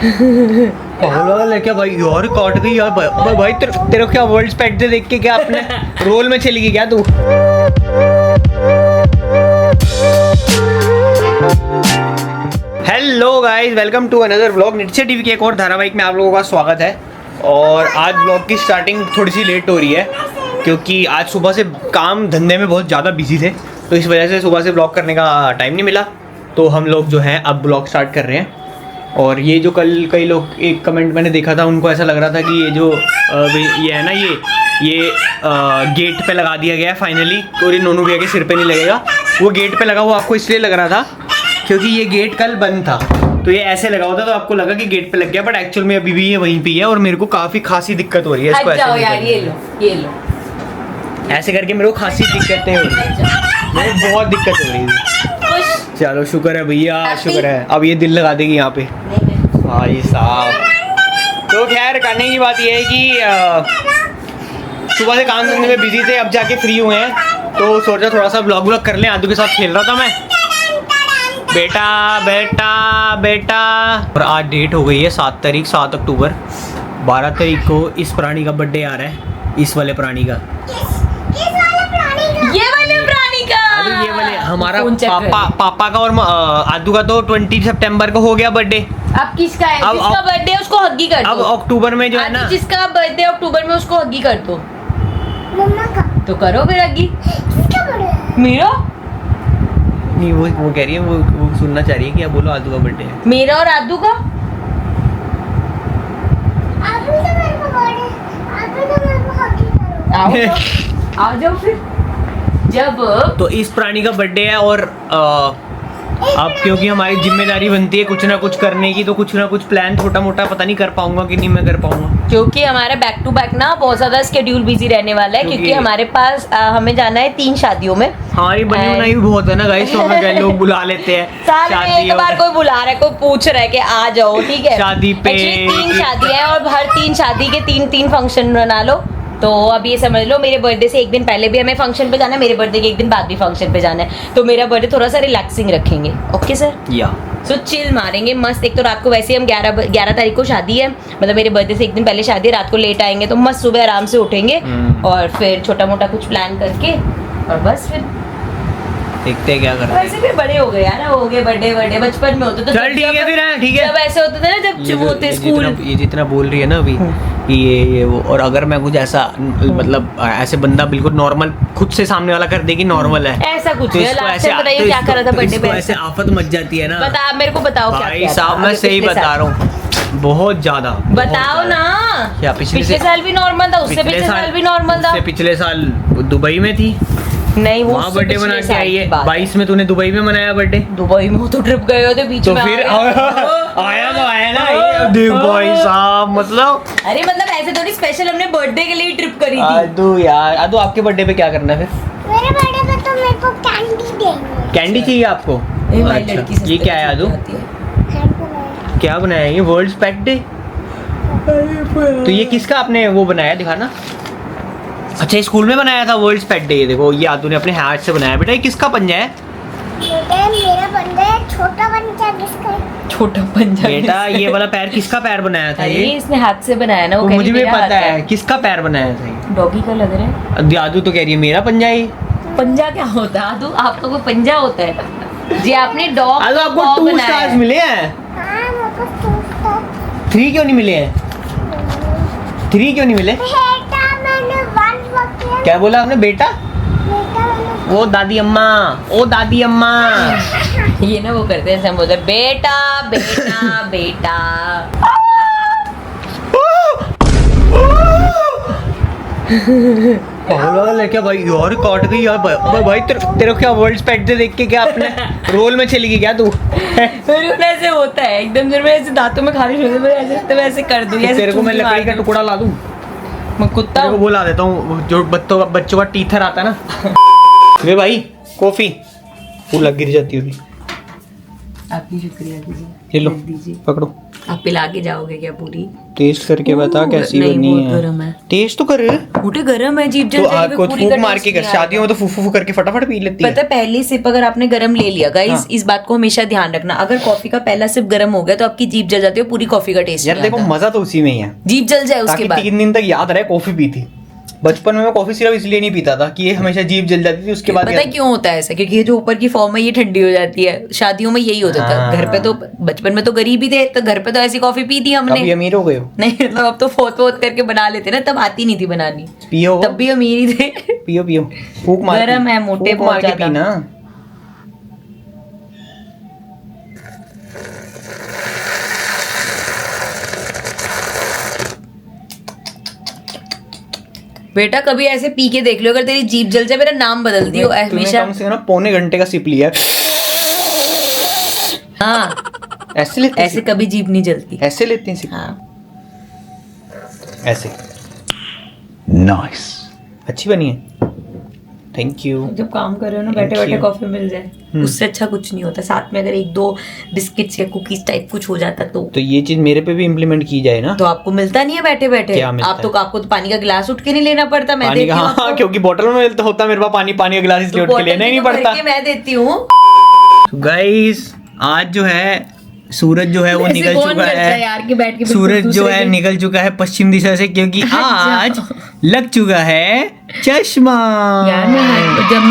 क्या भाई यार काट गई यार भाई तेरे क्या वर्ल्ड स्पेक्ट से देख के क्या अपने रोल में चली गई क्या तू? Hello guys, welcome to another vlog. Nitya TV के एक और धारावाहिक में आप लोगों का स्वागत है। और आज व्लॉग की स्टार्टिंग थोड़ी सी लेट हो रही है क्योंकि आज सुबह से काम धंधे में बहुत ज़्यादा बिजी थे, तो इस वजह से सुबह से व्लॉग करने का टाइम नहीं मिला। तो हम लोग जो हैं अब व्लॉग स्टार्ट कर रहे हैं। और ये जो कल कई लोग एक कमेंट मैंने देखा था, उनको ऐसा लग रहा था कि ये जो ये है ना ये गेट पे लगा दिया गया है फाइनली, और ये नोनू भैया के सिर पे नहीं लगेगा। वो गेट पे लगा हुआ आपको इसलिए लग रहा था क्योंकि ये गेट कल बंद था, तो ये ऐसे लगा हुआ था तो आपको लगा कि गेट पे लग गया, बट एक्चुअल में अभी भी ये वहीं पे है। और मेरे को काफ़ी खासी दिक्कत हो रही है इसको ऐसे यार, ये लो ऐसे करके मेरे को खासी दिक्कतें हो रही है, मेरे को बहुत दिक्कत हो रही है। चलो शुक्र है भैया, शुक्र है। अब ये दिल लगा देगी यहाँ पे भाई साहब। तो खैर करने की बात ये है कि सुबह से काम धंधे में बिजी थे, अब जाके फ्री हुए हैं तो सोचा थोड़ा सा व्लॉग कर लें। आदू के साथ खेल रहा था मैं, बेटा बेटा बेटा। और आज डेट हो गई है 7 तारीख 7 अक्टूबर। 12 तारीख को इस प्राणी का बर्थडे आ रहा है, इस वाले प्राणी का। ये वाले प्राणी का, ये वाले हमारा पापा का और आदू का तो 20 सितंबर को हो गया बर्थडे। अब किसका है? जिसका बर्थडे उसको हग्गी कर दो। अब अक्टूबर में जो है ना, जिसका बर्थडे अक्टूबर में उसको हग्गी कर दो। मम्मा का तो करो फिर हग्गी। मेरा नहीं, वो कह रही है, वो सुनना चाह रही है कि आप बोलो आदू का बर्थडे है। मेरा और आदू का आ जाओ फिर। जब तो इस प्राणी का बर्थडे है और अब क्योंकि हमारी जिम्मेदारी बनती है कुछ ना कुछ करने की, तो कुछ ना कुछ प्लान छोटा मोटा पता नहीं कर पाऊंगा कि नहीं मैं कर पाऊंगा, क्योंकि हमारा बैक टू बैक ना बहुत ज्यादा स्केड्यूल बिजी रहने वाला है। क्योंकि हमारे पास हमें जाना है 3 शादियों में। हमारी बनी बनाई भी बहुत है ना गाइस, तो हमें कई लोग बुला लेते हैं साल में एक बार कोई बुला रहा है, कोई पूछ रहा है कि आ जाओ, ठीक है। शादी पे 3 शादियां हैं और हर 3 शादी के 3 फंक्शन बना लो। तो अब ये समझ लो, मेरे बर्थडे से एक दिन पहले भी हमें फंक्शन पे जाना है, मेरे बर्थडे के एक दिन बाद भी फंक्शन पे जाना है। तो मेरा बर्थडे थोड़ा सा रिलैक्सिंग रखेंगे। ओके सर, या सो चिल मारेंगे मस्त। एक तो रात को वैसे ही हम 11 तारीख को शादी है, मतलब मेरे बर्थडे से एक दिन पहले शादी है। रात को लेट आएंगे तो मस्त सुबह आराम से उठेंगे और फिर छोटा मोटा कुछ प्लान करके और बस फिर देखते हैं क्या करते हैं। वैसे भी बड़े हो गए यार, हो गए बर्थडे। बचपन में होते तो चल ठीक है फिर, ठीक है। जब ऐसे होते थे ना, जब वो होते स्कूल, ये जितना बोल रही है ना अभी कि ये वो, और अगर मैं कुछ ऐसा मतलब ऐसे बंदा बिल्कुल नॉर्मल खुद से सामने वाला कर देगी नॉर्मल है, ऐसा कुछ तो नहीं। लास्ट टाइम बताइए क्या कर रहा था बर्थडे पे? ऐसे आफत मच जाती है ना। बता, मेरे को बताओ क्या भाई साहब, मैं सही बता रहा हूँ, बहुत ज्यादा। बताओ ना। क्या पिछले साल भी नॉर्मल था, उससे पिछले साल भी नॉर्मल था। पिछले साल दुबई में थी, नहीं वो वहाँ बर्थडे मना के आई है। 22 में तूने दुबई में मनाया बर्थडे। दुबई में तो ट्रिप गए होते बीच में, तो फिर आया ना ये देख भाई साहब, मतलब अरे मतलब ऐसे थोड़ी स्पेशल हमने बर्थडे के लिए ट्रिप करी थी। आदू यार, आदू आपके बर्थडे पे क्या करना है फिर? मेरे बर्थडे पे तो मेरे को कैंडी देंगे। कैंडी चाहिए आपको? अच्छा, ये क्या है आदू? क्या बनाया? ये वर्ल्ड स्पेक्ट डे। तो ये किसका आपने वो बनाया, दिखाना। अच्छा, स्कूल में बनाया था वर्ल्ड पेट डे। ये देखो, ये आदू ने अपने हाथ से बनाया। बेटा ये किसका पंजा है? मेरा पंजा है। छोटा पंजा किसका है? छोटा पंजा बेटा ये वाला पैर किसका पैर बनाया था? ये इसने हाथ से बनाया ना, वो मुझे भी पता है किसका पैर बनाया था। ये डॉगी का लग रहा है। आदू तो कह रही है मेरा पंजा है। पंजा क्या होता है आदू? आपका कोई पंजा होता है जी? आपने डॉग आदू आपको 2 स्टार्स मिले हैं। हां, मेरे को 3 क्यों नहीं मिले हैं? 3 क्यों नहीं मिले? क्या बोला आपने? बेटा ओ दादी अम्मा, ओ दादी अम्मा। ये ना वो करते हैं, हम बोलते बेटा बेटा बेटा। क्या भाई यार काट गई यार भाई तेरे क्या वर्ल्ड स्पेक्ट से देख के क्या अपने रोल में चली गई क्या तू? मेरे ऐसे होता है एकदम, जब मैं ऐसे दांतों में खारिश होती है, मैं ऐसे तो वैसे कर दूं। तेरे को मैं लकड़ी का टुकड़ा ला दूं? मैं कुत्ता को बोला देता हूँ, जो बच्चों का टीथर आता है ना। वे भाई कॉफी फूल लग गिर जाती होगी। आपकी शुक्रिया दीजिए, ये लो दीजिए, पकड़ो। आप पिला के जाओगे क्या पूरी? टेस्ट करके बता कैसी बनी है। गरम है। टेस्ट तो कर। मोटे गरम है, जीभ जल तो जाएगी, को पूरी फूक का मार के taste नहीं शादियों में तो फूक फूक करके फटाफट पी लेती पता है। है पहली सिप अगर आपने गरम ले लिया गाइस, हाँ। इस बात को हमेशा ध्यान रखना, अगर कॉफी का पहला सिप गरम हो गया तो आपकी जीभ जल जाती है, पूरी कॉफी का टेस्ट यार देखो मजा तो उसी में ही है, जीभ जल जाए उसके ताकि बाद। 3 दिन तक याद रहे कॉफी पी थी। बचपन में मैं कॉफी सिर्फ इसलिए नहीं पीता था कि ये हमेशा जीभ जल जाती थी, उसके बाद पता है क्यों होता है ऐसा? क्योंकि ये जो ऊपर की फॉर्म है ये ठंडी हो जाती है, शादियों में यही होता था। हाँ। घर पे तो बचपन में तो गरीब ही थे, तो घर पे तो ऐसी कॉफी पी थी हमने। अभी अमीर हो गए हो, नहीं मतलब अब तो फोत फोत करके बना लेते ना, तब आती नहीं थी बनानी, पियो तब भी अमीर ही थे। पियो पियो, फूक मार के- गरम है, मोटे फूक मार बहुत के ज्यादा। पीना। बेटा कभी ऐसे पी के देख लो, अगर तेरी जीभ जल जाए मेरा नाम बदल दियो तूने हमेशा। कम से कम ना पौने घंटे का सिप लिया। हाँ ऐसे लेते हैं ऐसे कभी जीभ नहीं जलती। सिप? ऐसे लेते हैं सिप? हाँ ऐसे। नाइस, अच्छी बनी है, थैंक यू। जब काम कर रहे हो ना, बैठे बैठे कॉफी मिल जाए उससे अच्छा कुछ नहीं होता। साथ में अगर 1-2 बिस्किट्स या कुकीज टाइप कुछ हो जाता तो ये चीज मेरे पे भी इम्प्लीमेंट की जाए ना। तो आपको मिलता नहीं है बैठे बैठे। क्या मिलता आपको तो पानी का गिलास उठ के नहीं लेना पड़ता, मैं पानी देती का, हूँ हाँ आपको। क्योंकि बोतल में मिलता होता मेरे पास पानी का गिलास, इसलिए उठ के लेना ही नहीं बॉटल पड़ता। की मैं देती हूँ। गाइस आज जो है सूरज जो है वो ऐसे निकल कौन चुका करता है यार कि बैठ के बिल्कुल सूरज जो दूसरे है दिन? निकल चुका है पश्चिम दिशा से, क्योंकि आज लग चुका है चश्मा। यार मैं जब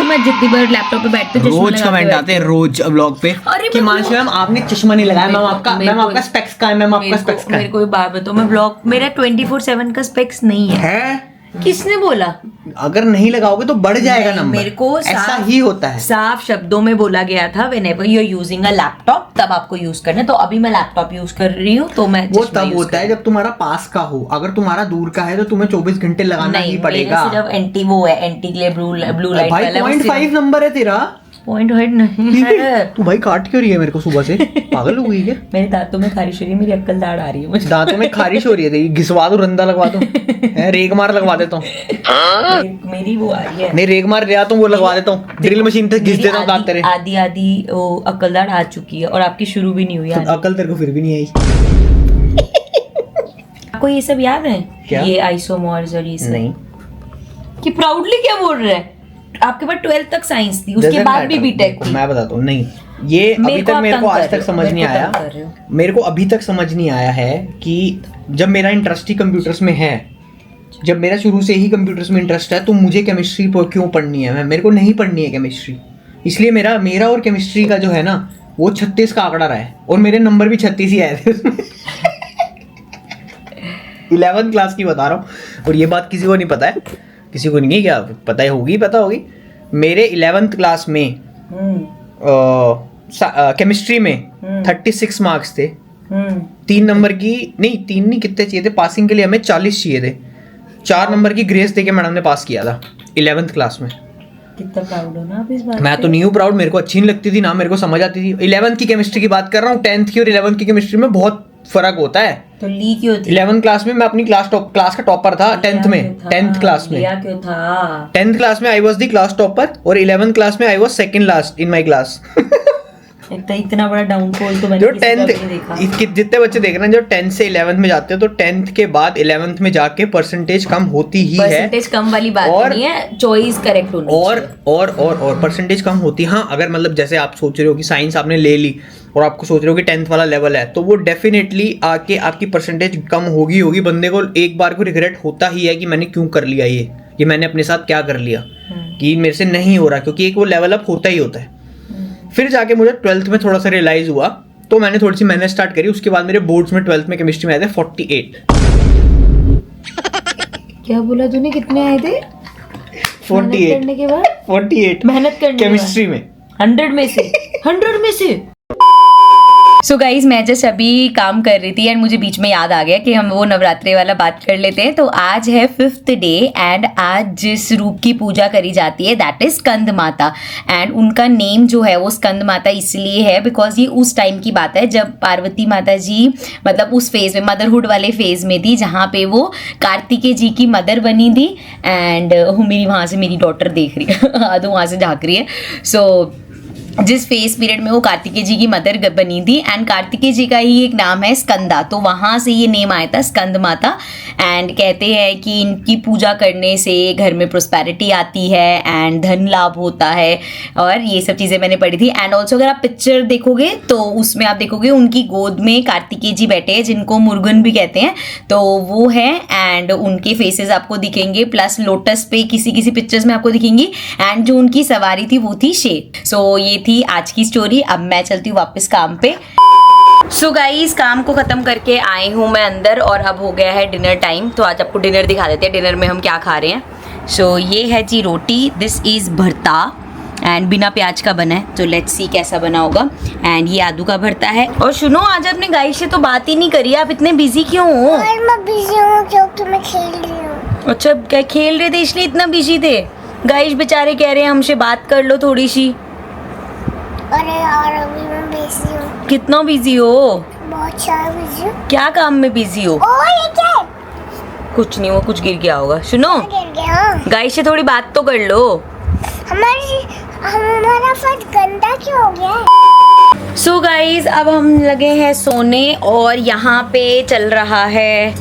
मैं जितनी बार लैपटॉप पे बैठती हूँ चश्मा रोज लगा के कमेंट आते हैं रोज ब्लॉग पे अरे कि मैं मानसी मैम आपने चश्मा नहीं लगाया, मैम आपका मेरे मैम को- आपका स्पेक्स का है, मैम आपका स्पेक्स का मेरे को एक बात बताओ, मैं ब्लॉग मेरा 24/7 का स्पेक्स नहीं है। है। किसने बोला? अगर नहीं लगाओगे तो बढ़ जाएगा नहीं, नंबर। मेरे को ऐसा साफ- ही होता है। साफ शब्दों में बोला गया था whenever you're using a laptop तब आपको यूज करना है। तो अभी मैं लैपटॉप यूज कर रही हूँ तो मैं वो चश्मा तब use होता है जब तुम्हारा पास का हो, अगर तुम्हारा दूर का है तो तुम्हें 24 घंटे लगाना नहीं ही पड़ेगा। मेरे सिर्फ एंटी वो है, एंटी के लिए ब्लू लाइट भाई वाला 0.5 नंबर है तेरा। पॉइंट हेड नहीं है। तू भाई काट क्यों रही है मेरे को सुबह से? पागल हो गई क्या? मेरे दांतों में खारिश हो रही है, मेरी अक्ल दाढ़ आ रही है मुझे। दांतों में खारिश हो रही है तेरी, घिसवा दो, रंदा लगवा दो, है रेग मार लगवा देता हूँ। मेरी वो आ रही है, नहीं रेग मार ले आता हूँ, वो लगवा देता हूँ, ड्रिल मशीन से घिस मेरी देता हूँ दांत तेरे। आधी वो अक्ल दाढ़ आ चुकी है और आपकी शुरू भी नहीं हुई यार। अकल तेरे को फिर भी नहीं आई। आपको ये सब याद है? क्या? ये आइसोमर्स और ये सब नहीं, कि प्राउडली क्या बोल रहे हैं? आपके पास 12th तक साइंस थी, उसके Doesn't बाद भी matter। बीटेक थी। मैं बताता हूँ, नहीं ये अभी मेरे को तक आप मेरे को तंग आज कर तक रहे हो, समझ मेरे नहीं को आया। तंग कर रहे हो। मेरे को अभी तक समझ नहीं आया है कि जब मेरा इंटरेस्ट ही कंप्यूटर्स में है, जब मेरा शुरू से ही कंप्यूटर्स में इंटरेस्ट है, तो मुझे केमिस्ट्री क्यों पढ़नी है? मेरे को नहीं पढ़नी है केमिस्ट्री। इसलिए मेरा और केमिस्ट्री का जो है ना वो 36 का आंकड़ा रहा है, और मेरे नंबर भी 36 ही आए थे उसमें। 11th क्लास की बता रहा हूँ, और ये बात किसी को नहीं पता है, किसी को नहीं है, क्या पता है, पता होगी। मेरे 11th क्लास में केमिस्ट्री में 36 मार्क्स थे। 3 नंबर की नहीं, 3 नहीं, कितने चाहिए थे पासिंग के लिए? हमें 40 चाहिए थे। 4 नंबर की ग्रेस देके मैडम ने पास किया था 11th क्लास में। कितना प्राउड हो ना आप इस बात मैं तो नहीं हूँ प्राउड, मेरे को अच्छी नहीं लगती थी ना, मेरे को समझ आती थी। 11th की केमिस्ट्री की बात कर रहा हूँ, 10th की और 11th की केमिस्ट्री में बहुत फर्क होता है। तो ली क्यों थी? 11th क्लास में मैं अपनी क्लास का टॉपर था। 10th में 10th क्लास में लिया क्यों था? 10th क्लास में I was the class topper, और 11th क्लास में I was second last in my class. इतना बड़ा डाउनफॉल तो मैंने जो किसी का 10th भी नहीं देखा। जितने बच्चे देख रहे हैं जो 10th से 11th में जाते हैं, तो 10th के बाद 11th में जाके परसेंटेज कम होती ही है। परसेंटेज कम वाली बात और- नहीं है, चॉइस करेक्ट होनी और चाहिए। और परसेंटेज कम होती है। हाँ, अगर मतलब जैसे आप सोच रहे हो कि साइंस आपने ले ली और आपको सोच रहे हो कि 10th वाला लेवल है, तो वो डेफिनेटली आके आपकी परसेंटेज कम होगी। बंदे को एक बार को रिग्रेट होता ही है कि मैंने क्यों कर लिया ये मैंने अपने साथ क्या कर लिया, कि मेरे से नहीं हो रहा, क्योंकि एक वो लेवल अप होता ही होता है। फिर जाके मुझे 12th में थोड़ा सा रियलाइज हुआ, तो मैंने थोड़ी सी मेहनत स्टार्ट करी। उसके बाद मेरे बोर्ड्स में 12th में केमिस्ट्री में आए थे 48। क्या बोला तूने, कितने आए थे? 48 करने के बाद 48 मेहनत करने के बाद? केमिस्ट्री में 100 में से 100 में से। सो गाइज मैं जस्ट अभी काम कर रही थी एंड मुझे बीच में याद आ गया कि हम वो नवरात्रि वाला बात कर लेते हैं। तो आज है 5th डे एंड आज जिस रूप की पूजा करी जाती है दैट इज स्कंद माता। एंड उनका नेम जो है वो स्कंद माता इसलिए है बिकॉज ये उस टाइम की बात है जब पार्वती माता जी मतलब उस फेज में मदरहुड वाले फेज में थी, जहाँ पे वो कार्तिकेय जी की मदर बनी थी। एंड मेरी वहाँ से मेरी डॉटर देख रही है, तो वहाँ से झाँक रही है। सो जिस फेस पीरियड में वो कार्तिकेय जी की मदर बनी थी, एंड कार्तिकेय जी का ही एक नाम है स्कंदा, तो वहाँ से ये नेम आया था स्कंद माता। एंड कहते हैं कि इनकी पूजा करने से घर में प्रोस्पेरिटी आती है एंड धन लाभ होता है, और ये सब चीज़ें मैंने पढ़ी थी। एंड ऑल्सो अगर आप पिक्चर देखोगे तो उसमें आप देखोगे उनकी गोद में कार्तिकेय जी बैठे हैं, जिनको मुर्गन भी कहते हैं, तो वो है। एंड उनके फेसेस आपको दिखेंगे, प्लस लोटस पे किसी किसी पिक्चर्स में आपको दिखेंगी। एंड जो उनकी सवारी थी वो थी शेर। सो ये थी आज की स्टोरी। अब मैं चलती हूँ वापस काम पे। सो गाइस, काम को ख़त्म करके आई हूँ मैं अंदर, और अब हो गया है डिनर टाइम। तो आज आपको डिनर दिखा देते हैं, डिनर में हम क्या खा रहे हैं। सो ये है जी रोटी, दिस इज़ भरता, एंड बिना प्याज का बना है, तो लेट्स सी कैसा बना होगा। एंड ये आलू का भरता है। और सुनो, आज आपने गाइस से तो बात ही नहीं करी, आप इतने बिजी क्यों हो? और मैं बिजी हूँ क्योंकि मैं खेल रही हूँ। अच्छा, क्या खेल रहे थे इसलिए इतना बिजी थे? गाइस बेचारे कह रहे हैं हमसे बात कर लो थोड़ी सी। अरे यार अभी मैं बिजी हूँ। कितना बिजी हो? बहुत सारा बिजी हूँ। क्या काम में बिजी हो? ओ ये क्या है? कुछ नहीं, वो कुछ गिर गया होगा। सुनो, गिर गया। गाइस से थोड़ी बात तो कर लो। हमारा फर्श गंदा क्यों हो गया है? सो गाइस, अब हम लगे हैं सोने, और यहाँ पे चल रहा है,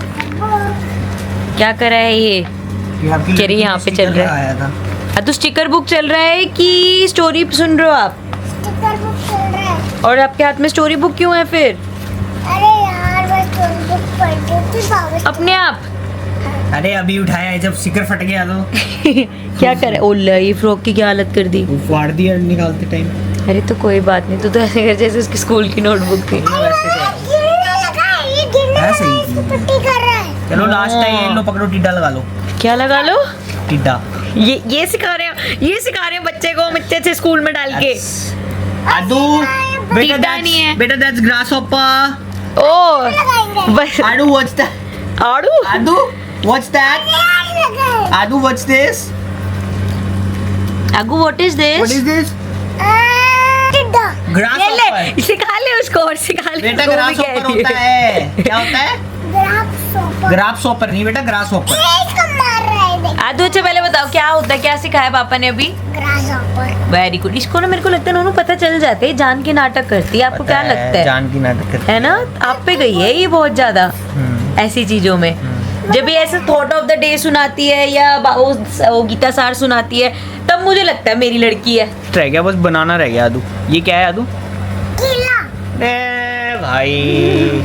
क्या कर रहा है ये? कह रही यहाँ पे चल रहा है तो स्टिकर बुक चल रहा है कि स्टोरी सुन रहे हो आप? स्टिकर बुक चल रहा है। और आपके हाथ में स्टोरी बुक क्यों है फिर? अरे यार मैं स्टोरी बुक पढ़ रही थी बाबा। अपने आप? अरे अभी उठाया है, जब स्टिकर फट गया तो क्या करे? ओला, ये फ्रॉक की क्या हालत कर दी? फाड़ दिया निकालते टाइम। अरे तो कोई बात नहीं, तो ऐसे कर जैसे उसकी स्कूल की नोटबुक थी। गिरने लगा है, ये गिरने ऐसे लगा ही। है, इसको पट्टी कर रहा है। चलो लास्ट टाइम लो, पकड़ो, टिड्डा लगा लो। क्या लगा लो? टिड्डा। ये सिखा रहे हो, ये सिखा रहे हैं बच्चे को अच्छे से स्कूल में डाल के। आदू, बेटा टिड्डा नहीं है। बेटा दैट्स ग्रासहॉपर। ओ लगाएंगे। बस। आदू व्हाट्स दैट? आड़ू? आदू व्हाट्स दैट? यार लगा है। आदू व्हाट्स दिस? आगू, what is what this? Is this? टिड्डा। ग्रासहॉपर। सिखा ले उसको, और सिखा ले। बेटा वो भी ग्रासहॉपर कहती होता है। क्या होता है? ग्रासहॉपर। ग्रासहॉपर नहीं बेटा, ग्रासहॉपर। ये इसको मार रहा है देख। आदू, अच्छा पहले बताओ क्या होता है, क्या सिखाया पापा ने अभी? ग्रासहॉपर। Very good. इसको ना मेरे को लगता है उन्होंने पता चल जाते हैं, जान के नाटक करती है। आपको क्या लगता है? जान की नाटक करती है ना? आप पे गई है ये बहुत ज्यादा ऐसी चीजों में। जब भी ऐसे थॉट ऑफ द डे सुनाती है या वो गीता सार सुनाती है, तब मुझे लगता है मेरी लड़की है। रह गया, बस बनाना रह गया। आदू, ये क्या है आदू? केला। भाई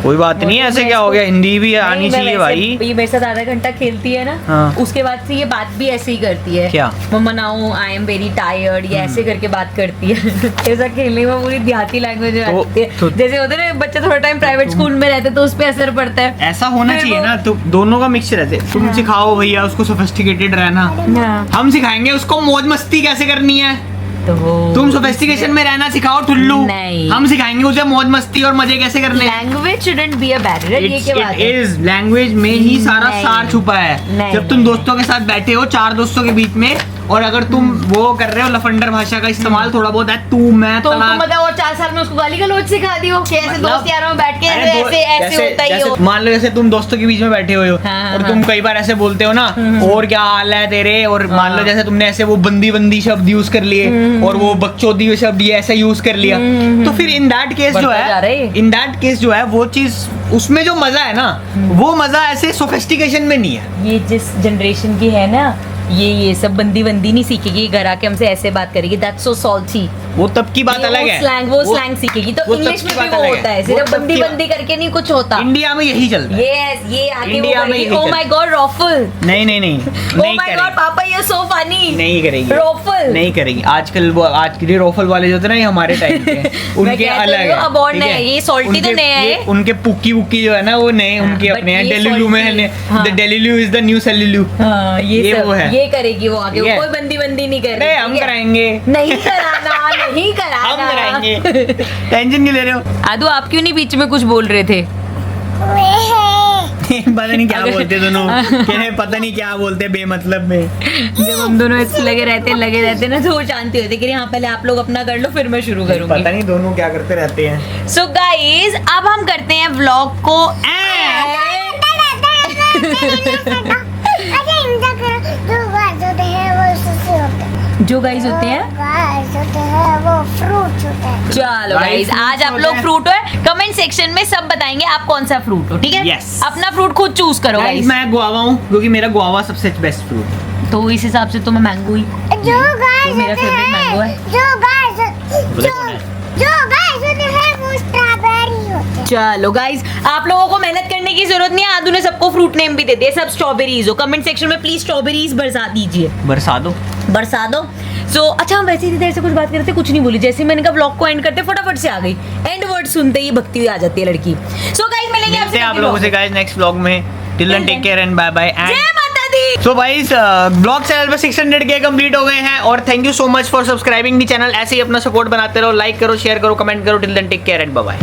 कोई बात नहीं, ऐसे क्या हो गया, हिंदी भी आनी नहीं, मैं चाहिए वैसे- भाई। ये मेरे साथ आधा घंटा खेलती है ना, हाँ। उसके बाद से ये बात भी ऐसे ही करती है। क्या? Mumma now I am very tired, ये ऐसे करके बात करती है। ऐसा खेलने में पूरी देहाती लैंग्वेज में तो- आती है। तो- जैसे होते हैं ना बच्चे थोड़ा टाइम प्राइवेट स्कूल में रहते तो उस पर असर पड़ता है। ऐसा होना फिर चाहिए वो- ना, तो दोनों का मिक्सचर रहते। तुम सिखाओ भैया उसको सोफिस्टिकेटेड रहना, हाँ। हम सिखाएंगे उसको मौज मस्ती कैसे करनी है। तो तुम सोफिस्टिकेशन में रहना सिखाओ ठुल्लू, नहीं। हम सिखाएंगे उसे मौज मस्ती और मजे कैसे करने हैं। Language shouldn't be a barrier, ये क्या बात है? इज लैंग्वेज में ही सारा नहीं। सार छुपा है। नहीं, जब तुम नहीं। दोस्तों के साथ बैठे हो, चार दोस्तों के बीच में, और अगर तुम वो कर रहे हो लफंडर भाषा का इस्तेमाल थोड़ा बहुत है, तू मैं तो तलाक। मतलब और 4 साल में उसको गाली गलौज सिखा दी हो कि ऐसे मतलब- दोस्त यारों में बैठ के अरे ऐसे ऐसे होता ही हो। मान लो जैसे तुम दोस्तों के बीच में बैठे हुए हो, हाँ, और हाँ। तुम कई बार ऐसे बोलते हो ना, और क्या हाल है तेरे, और मान लो हाँ। जैसे तुमने ऐसे वो बंदी बंदी शब्द यूज कर लिए, और वो बकचोदी हुए शब्द ये ऐसे यूज कर लिया, तो फिर इन दैट केस जो बढ़ता जा रहा है, है। इन दैट केस जो है वो चीज, उसमें जो मजा है ना, वो मजा ऐसे सोफिस्टिकेशन में नहीं है। ये जिस जनरेशन की है ना, ये सब बंदी बंदी नहीं सीखेगी, घर आके हमसे ऐसे बात करेगी। That's so salty. वो तब की बात अलग है। वो स्लैंग सीखेगी तो वो तब इंग्लिश की में बात भी वो अलग है। होता है, वो सिर्फ तब बंदी की- बंदी करके नहीं कुछ होता। इंडिया में यही चलता है। ये आगे इंडिया में यही ओ चलता माय गॉड रॉफल, नहीं नहीं नहीं, ओ नहीं माय गॉड करेगी, पापा यू सो फनी। नहीं करेगी, रॉफल नहीं करेगी। आजकल वो आज के लिए रोफल वाले जो थे ना, ये हमारे टाइम के हैं। उनके कहती अलग हूँ, है, अब और ठीक नए, है? ये salty तो उनके- नए हैं। ये उनके पुक्की वुक्की जो है ना, वो नए, उनके but अपने हैं। ये डेलीलू में salty, है, हाँ। डेलीलू इज द न्यू सेल्यूलू। हाँ, ये सब वो है। ये करेगी वो आगे, ठीक है? वो कोई बंदी बंदी नहीं कर रही। अरे हम ठीक है? कराएंगे, नहीं कराना, नहीं कराना। हम कराएंगे, टेंशन नहीं ले रहे हो। आदू, आप क्यों नहीं बीच में कुछ बोल रहे थे? पता नहीं क्या बोलते दोनों, कहने पता नहीं क्या बोलते बेमतलब में। जब हम दोनों ऐसे लगे रहते ना, तो वो शांति होती है कि हाँ पहले आप लोग अपना कर लो, फिर मैं शुरू करूंगी। पता नहीं दोनों क्या करते रहते हैं। सो गाइज, अब हम करते हैं व्लॉग को जो गाइस होते हैं गाइस होते हैं वो फ्रूट होते हैं। चलो Guys, गाइस fruits आज आप होते लोग हैं। फ्रूट है, कमेंट सेक्शन में सब बताएंगे आप कौन सा फ्रूट हो, ठीक है? Yes. अपना फ्रूट खुद चूज करो Guys, गाइस। मैं गुआवा हूँ क्योंकि मेरा गुआवा सबसे बेस्ट फ्रूट। तो इस हिसाब से तो मैं मैंगो ही। जो गाइस मेरा होते favorite mango है। हैं जो गाइस बोले कौन है? जो गाइस होते हैं वो स्ट्रॉबेरी होते हैं। चलो गाइस आप लोगों को मेहनत करने की जरूरत नहीं है, आदू ने सबको फ्रूट नेम भी दे दिए, सब स्ट्रॉबेरीज हो। कमेंट सेक्शन में प्लीज स्ट्रॉबेरीज बरसा दीजिए, बरसा दो। बरसा दो। सो अच्छा हम वैसे ही देर से कुछ बात करते कुछ नहीं बोली, जैसे मैंने कहा ब्लॉग को एंड करते फटाफट से आ गई, एंड वर्ड सुनते ही भक्ति हुई आ जाती है लड़की। सो गाइस मिलेंगे मिलते हैं आप आपसे लोगों से गाइस नेक्स्ट व्लॉग में। Till then take care and bye bye and जय माता दी। सो गाइस ब्लॉग चैनल पे 600 कंप्लीट हो गए हैं और thank you so much for subscribing the channel. ऐसे ही अपना सपोर्ट बनाते रहो, लाइक करो, शेयर करो, कमेंट करो। Till then take care and bye bye.